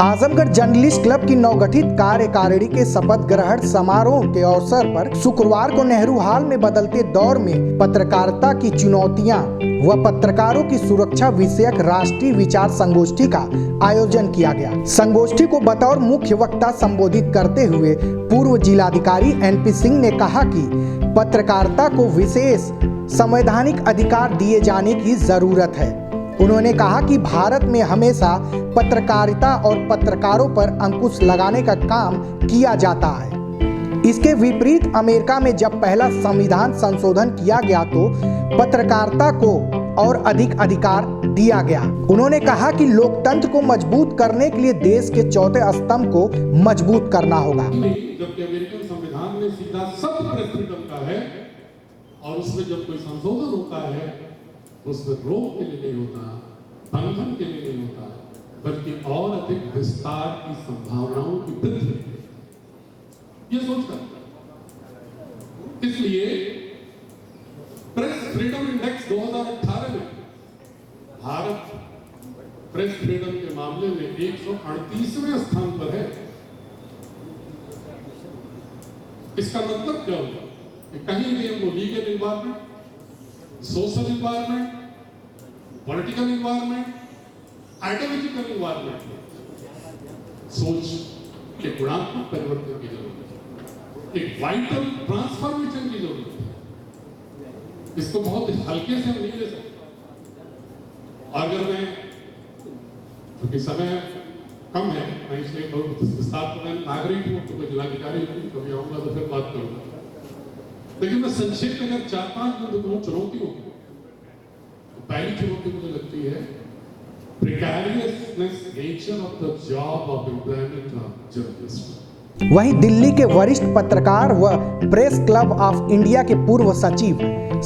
Azamgarh journalist club की नवगठित कार्यकारिणी के शपथ ग्रहण समारोह के अवसर पर शुक्रवार को नेहरू हाल में बदलते दौर में पत्रकारिता की चुनौतियां व पत्रकारों की सुरक्षा विषयक राष्ट्रीय विचार संगोष्ठी का आयोजन किया गया। संगोष्ठी को बतौर मुख्य वक्ता संबोधित करते हुए पूर्व जिलाधिकारी NP सिंह ने कहा कि पत्रकारिता को विशेष संवैधानिक अधिकार दिए जाने की जरूरत है। उन्होंने कहा कि भारत में हमेशा पत्रकारिता और पत्रकारों पर अंकुश लगाने का काम किया जाता है। इसके विपरीत अमेरिका में जब पहला संविधान संशोधन किया गया तो पत्रकारिता को और अधिक अधिकार दिया गया। उन्होंने कहा कि लोकतंत्र को मजबूत करने के लिए देश के चौथे स्तंभ को मजबूत करना होगा। जबकि अमेरिकन संविधान में सीधा शब्द प्रेस फ्रीडम का है और उसमें जब कोई संशोधन होता है उसमें रोक के लिए नहीं होता, बंधन के लिए नहीं होता, बल्कि और अधिक विस्तार की संभावनाओं की वृद्धि, ये सोचकर। इसलिए प्रेस फ्रीडम इंडेक्स 2018 में भारत प्रेस फ्रीडम के मामले में 138वें स्थान पर है। इसका मतलब क्या होगा कि कहीं भी हमको legal environment, social environment, political environment, ideological environment में सोच के गुणात्मक परिवर्तन की जरूरत है, एक वाइटल ट्रांसफॉर्मेशन की जरूरत है। इसको बहुत हल्के से हम नहीं ले सकते। अगर मैं, क्योंकि समय कम है, मैं इसलिए बहुत विस्तार में नागरिक हूं, तो जिलाधिकारी हूं, कभी आऊंगा तो फिर बात करूंगा। लेकिन मैं संक्षेप में अगर 4-5 बिंदु कहूं चुनौतियों की, तो पहली चुनौती मुझे लगती है precariousness nature of the job of employment of journalists। वहीं दिल्ली के वरिष्ठ पत्रकार व प्रेस क्लब ऑफ इंडिया के पूर्व सचिव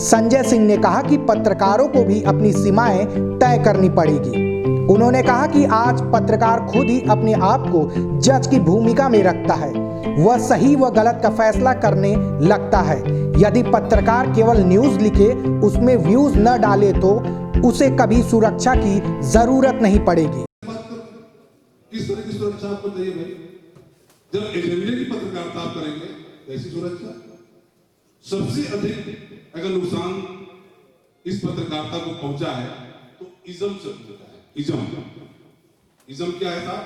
संजय सिंह ने कहा कि पत्रकारों को भी अपनी सीमाएं तय करनी पड़ेगी। उन्होंने कहा कि आज पत्रकार खुद ही अपने आप को जज की भूमिका में रखता है, वह सही व गलत का फैसला करने लगता है। यदि पत्रकार केवल न्यूज लिखे, उसमें व्यूज न डाले तो उसे कभी सुरक्षा की जरूरत नहीं पड़ेगी। किस तरह की सुरक्षा आपको चाहिए भाई? जब एजेंडे की पत्रकारिता आप करेंगे, कैसी सुरक्षा? सबसे अधिक अगर नुकसान इस पत्रकारिता को पहुंचा है तो इज्म से पहुंचा है। इज्म क्या है साहब?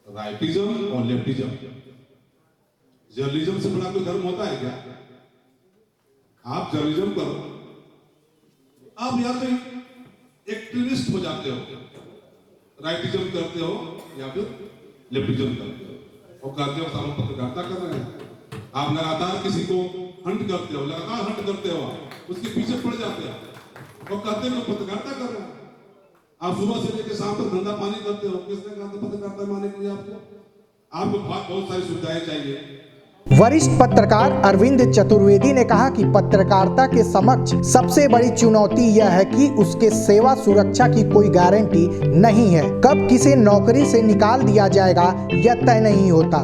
राइटिज्म और लेफ्टिज्म। जर्नलिज्म से बड़ा कोई धर्म होता है क्या? आप जर्नलिज्म करो, आप या तो एक्टिविस्ट हो जाते हो, राइटिज्म करते हो, या फिर लेफ्टिज्म करते हो और कहते हो सालों पत्रकारिता कर रहे हैं। आप लगातार किसी को हंट करते हो, लगातार हंट करते हो, उसके पीछे पड़ जाते हो और कहते हो पत्रकारिता कर रहे हैं। आप सुबह से लेकर शाम तक धंधा पानी करते हो, किसने कहा था पत्रकारिता माने के लिए? आपको बहुत सारी सुविधाएं चाहिए। वरिष्ठ पत्रकार अरविंद चतुर्वेदी ने कहा कि पत्रकारिता के समक्ष सबसे बड़ी चुनौती यह है कि उसके सेवा सुरक्षा की कोई गारंटी नहीं है। कब किसे नौकरी से निकाल दिया जाएगा यह तय नहीं होता।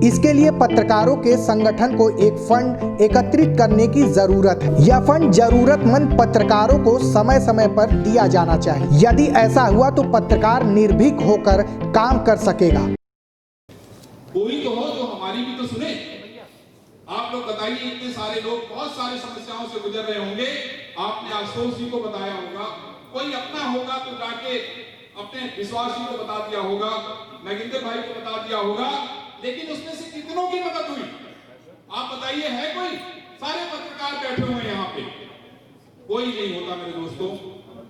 इसके लिए पत्रकारों के संगठन को एक फंड एकत्रित करने की जरूरत है। यह फंड जरूरतमंद पत्रकारों को समय समय पर दिया जाना चाहिए। यदि ऐसा हुआ तो पत्रकार निर्भीक होकर काम कर सकेगा। कोई तो हो जो हमारी भी तो सुने। आप लोग बताइए, इतने सारे लोग बहुत सारी समस्याओं से गुजर रहे होंगे। आपने आशुतोष जी को बताया होगा, कोई अपना होगा तो जाके अपने विश्वास जी को बता दिया होगा, नागेंद्र भाई को बता दिया होगा, लेकिन उसमें से कितनों की मदद हुई? आप बताइए, है कोई? सारे पत्रकार बैठे हुए हैं यहाँ पे, कोई नहीं होता मेरे दोस्तों,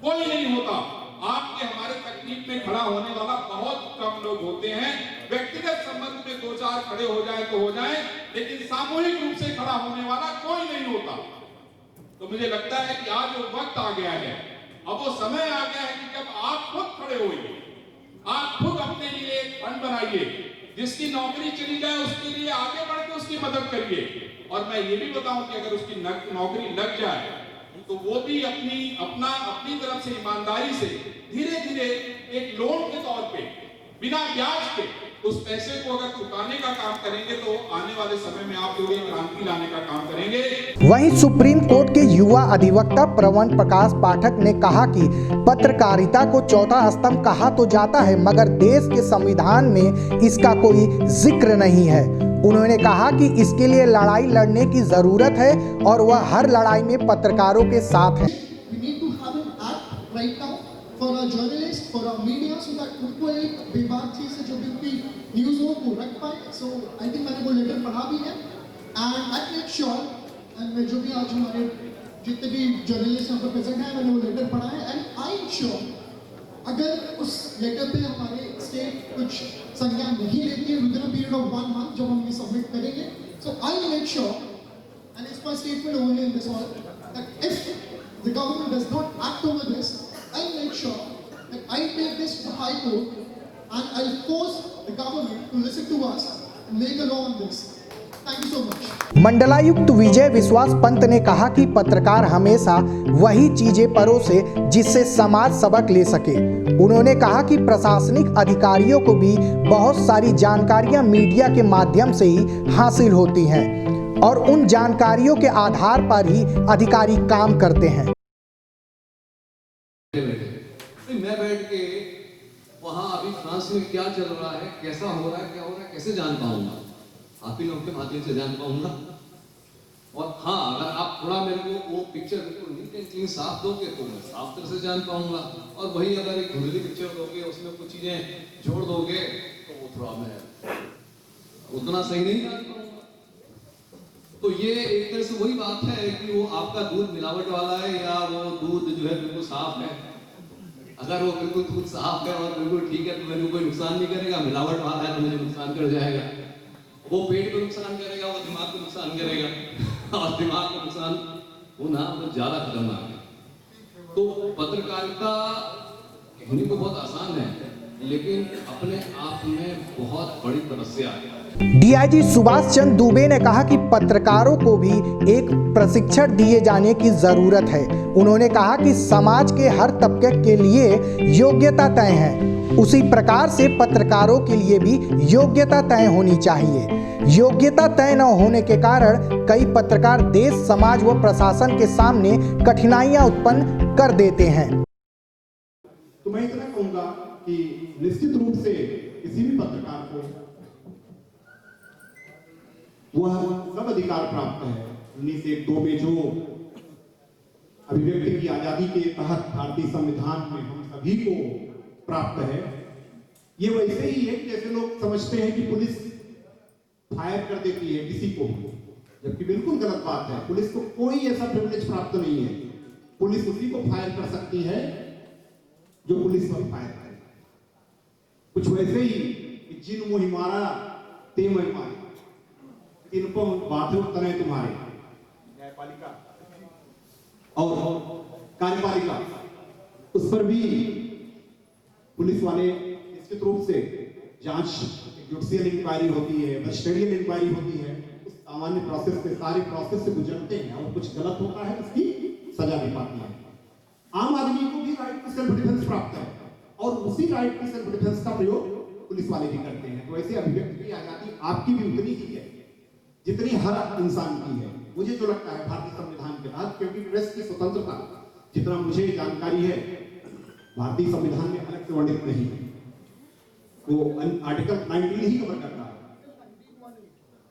कोई नहीं होता। आपके हमारे तकलीफ में खड़ा होने वाला बहुत कम लोग होते हैं। व्यक्तिगत संबंध में 2-4 खड़े हो जाए तो हो जाए, लेकिन सामूहिक रूप से खड़ा होने वाला कोई नहीं होता। तो मुझे लगता है कि आज वो वक्त आ गया है, अब वो समय आ गया है कि जब आप खुद खड़े होइए, आप खुद अपने लिए एक फंड बनाइए, जिसकी नौकरी चली जाए उसके लिए आगे बढ़ के उसकी मदद करिए। और मैं ये भी बताऊं कि अगर उसकी नौकरी लग जाए तो वो भी अपनी तरफ से ईमानदारी से धीरे धीरे एक लोन के तौर पे, बिना ब्याज के उस पैसे को अगर चुकाने का काम करेंगे तो आने वाले समय में आप लोग एक क्रांति लाने का काम करेंगे। वहीं सुप्रीम कोर्ट के युवा अधिवक्ता प्रवन प्रकाश पाठक ने कहा कि पत्रकारिता को चौथा स्तंभ कहा तो जाता है, मगर देश के संविधान में इसका कोई जिक्र नहीं है। उन्होंने कहा कि इसके लिए लड़ाई लड़ने की जरूरत है और वह हर लड़ाई में पत्रकारों के साथ है। for our journalists, for our media, so that उनको एक बेबाक चीज से जो भी उनकी न्यूज़ हो वो रख पाए। So I think मैंने वो लेटर पढ़ा भी है and I make sure and मैं जो भी आज हमारे जितने भी जर्नलिस्ट यहाँ पर प्रेजेंट हैं मैंने वो लेटर पढ़ा है and I ensure अगर उस लेटर पे हमारे स्टेट कुछ संज्ञान नहीं लेती है within a period of 1 month जब हम ये सबमिट करेंगे, so I make sure and it's my statement over here in this hall that if the government does not act over this, I make sure that I take this to the High Court and I'll force the government to listen to us and make a law on this. Thank you so much. मंडलायुक्त विजय विश्वास पंत ने कहा कि पत्रकार हमेशा वही चीजें परोसे जिससे समाज सबक ले सके। उन्होंने कहा कि प्रशासनिक अधिकारियों को भी बहुत सारी जानकारियां मीडिया के माध्यम से ही हासिल होती हैं और उन जानकारियों के आधार पर ही अधिकारी काम करते हैं। मैं बैठ के वहाँ अभी फ्रांस में क्या चल रहा है, कैसा हो रहा है, क्या हो रहा है, कैसे जान पाऊंगा? आप ही लोग के माध्यम से जान पाऊंगा। और हाँ, अगर आप थोड़ा मेरे को वो पिक्चर बिल्कुल नीट एंड क्लीन साफ दोगे तो मैं साफ तरह से जान पाऊंगा। और वही अगर एक धुंधली पिक्चर दोगे, उसमें कुछ चीजें जोड़ दोगे तो वो थोड़ा मैं उतना सही नहीं जान पाऊंगा। तो ये एक तरह से वही बात है कि वो आपका दूध मिलावट वाला है या वो दूध जो है बिल्कुल साफ है। अगर वो बिल्कुल दूध साफ है और बिल्कुल ठीक है तो मेरे को कोई नुकसान नहीं करेगा, मिलावट वाला है तो मुझे नुकसान कर जाएगा। वो पेट को नुकसान करेगा, वो दिमाग को नुकसान करेगा और दिमाग को नुकसान होना तो ज्यादा खतरनाक है। तो पत्रकारिता कहने को बहुत आसान है लेकिन अपने आप में बहुत बड़ी तपस्या है। डीआईजी सुभाष चंद्र दुबे ने कहा कि पत्रकारों को भी एक प्रशिक्षण दिए जाने की जरूरत है। उन्होंने कहा कि समाज के हर तबके के लिए योग्यता तय है, उसी प्रकार से पत्रकारों के लिए भी योग्यता तय होनी चाहिए। योग्यता तय न होने के कारण कई पत्रकार देश, समाज व प्रशासन के सामने कठिनाइयां उत्पन्न कर देते हैं। तो मैं इतना कहूंगा कि निश्चित रूप से किसी भी पत्रकार को वह सब अधिकार प्राप्त है। 1902 में जो अभिव्यक्ति की आजादी के तहत भारतीय संविधान में हम सभी को प्राप्त है, ये वैसे ही है जैसे लोग समझते हैं कि पुलिस फायर कर देती है किसी को, जबकि बिल्कुल गलत बात है। पुलिस को कोई ऐसा प्रिविलेज प्राप्त नहीं है। पुलिस उसी को फायर कर सकती है जो पुलिस पर फायर करे। कुछ वैसे ही जिन मोहि मारा ते मैं मारे, तीन को बाथरूम तने तुम्हारे, न्यायपालिका और कार्यपालिका, उस पर भी पुलिस वाले निश्चित रूप से जांच, जुडिशियल इंक्वायरी होती है, मजिस्ट्रियल इंक्वायरी होती है, उस सामान्य प्रोसेस से, सारे प्रोसेस से गुजरते हैं और कुछ गलत होता है उसकी सजा भी पाती है। आम आदमी को भी राइट टू सेल्फ डिफेंस प्राप्त है और उसी राइट टू सेल्फ डिफेंस का प्रयोग पुलिस वाले भी करते हैं। तो ऐसे अभिव्यक्ति की आजादी आपकी भी उतनी ही है जितनी हर इंसान की है। मुझे जो लगता है भारतीय संविधान के तहत, क्योंकि प्रेस की स्वतंत्रता जितना मुझे जानकारी है भारतीय संविधान में अलग से वर्णित नहीं है, वो आर्टिकल 19 ही कवर करता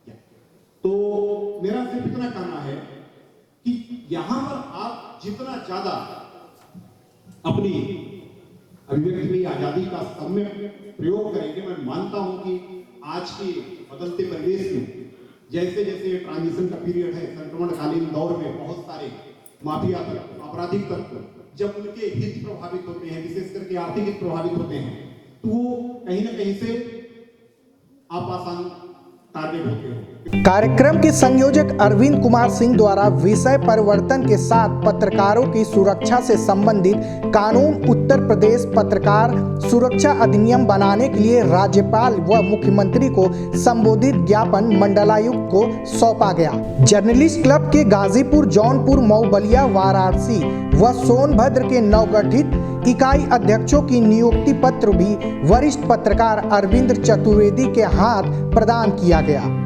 है। तो मेरा सिर्फ इतना कहना है कि यहां पर आप जितना ज्यादा अपनी अभिव्यक्ति की आजादी का सम्यक प्रयोग करेंगे, मैं मानता हूं कि आज के बदलते परिवेश में जैसे जैसे ट्रांजिशन का पीरियड है, संक्रमणकालीन दौर में बहुत सारे माफिया तत्व, आपराधिक तत्व जब उनके हित प्रभावित होते हैं, विशेष करके आर्थिक हित प्रभावित होते हैं, तो वो कहीं ना कहीं से आप आसान टारगेट होते हो। कार्यक्रम के संयोजक अरविंद कुमार सिंह द्वारा विषय परिवर्तन के साथ पत्रकारों की सुरक्षा से संबंधित कानून उत्तर प्रदेश पत्रकार सुरक्षा अधिनियम बनाने के लिए राज्यपाल व मुख्यमंत्री को संबोधित ज्ञापन मंडलायुक्त को सौंपा गया। जर्नलिस्ट क्लब के गाजीपुर, जौनपुर, मऊ, बलिया, वाराणसी व सोनभद्र के नवगठित इकाई अध्यक्षों की नियुक्ति पत्र भी वरिष्ठ पत्रकार अरविंद चतुर्वेदी के हाथ प्रदान किया गया।